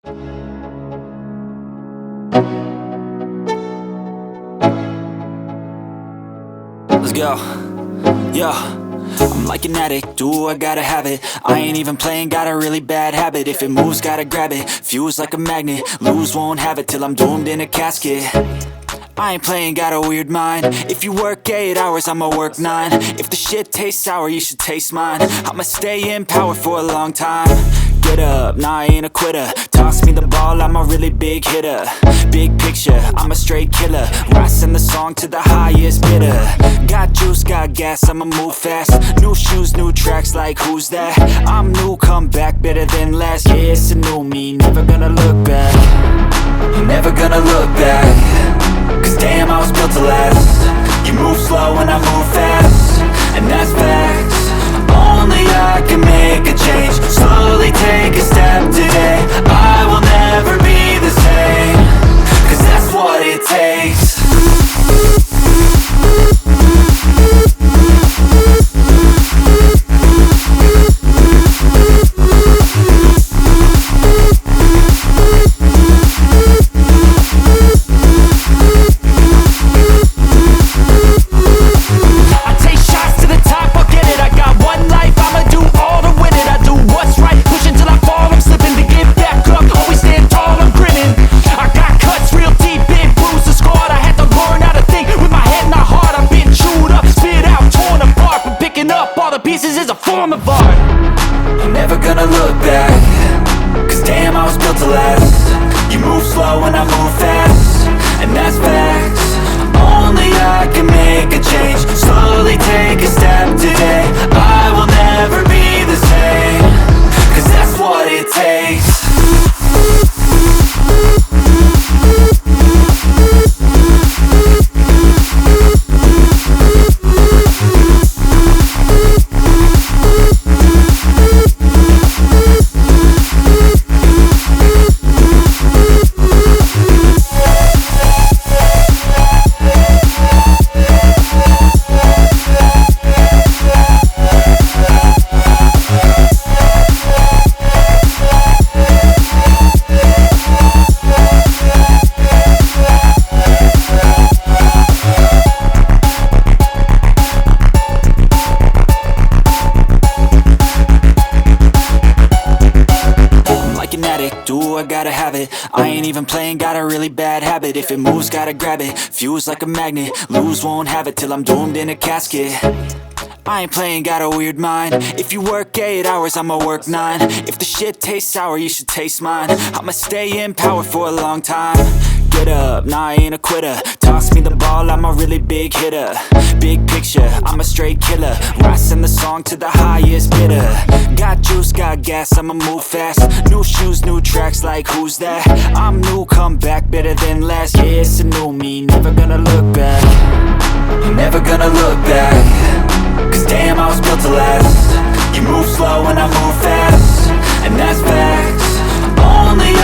Let's go. Yo, I'm like an addict, do I gotta have it. I ain't even playing, got a really bad habit. If it moves, gotta grab it, fuse like a magnet. Lose, won't have it till I'm doomed in a casket. I ain't playing, got a weird mind. If you work 8 hours, I'ma work 9. If the shit tastes sour, you should taste mine. I'ma stay in power for a long time. Get up, nah, I ain't a quitter. Toss me the ball, I'm a really big hitter. Big picture, I'm a straight killer. Rising the song to the highest bidder. Got juice, got gas, I'ma move fast. New shoes, new tracks, like who's that? I'm new, come back, better than last. Yeah, it's a new me, never gonna look back. Never gonna look back. Cause damn, I was built to last. You move slow and I move fast, and that's facts. Only I can make a change. Slowly take a step today. I will never be the same. Cause that's what it takes. Never gonna look back. Cause damn, I was built to last. You move slow and I move fast, and that's facts. Only I can make a change. Slowly take a step today. I will never be the same. Cause that's what it takes. Do I gotta have it. I ain't even playing, got a really bad habit. If it moves, gotta grab it, fuse like a magnet. Lose, won't have it till I'm doomed in a casket. I ain't playing, got a weird mind. If you work 8 hours, I'ma work 9. If the shit tastes sour, you should taste mine. I'ma stay in power for a long time. Get up, nah, I ain't a quitter. Toss me the ball, I'm a really big hitter. Big picture, I'm a straight killer. Rising the song to the highest bidder. Got juice, got gas, I'ma move fast. New shoes, new tracks, like who's that? I'm new, come back, better than last. Yeah, it's a new me, never gonna look back. Never gonna look back. Cause damn, I was built to last. You move slow and I move fast, and that's facts. Only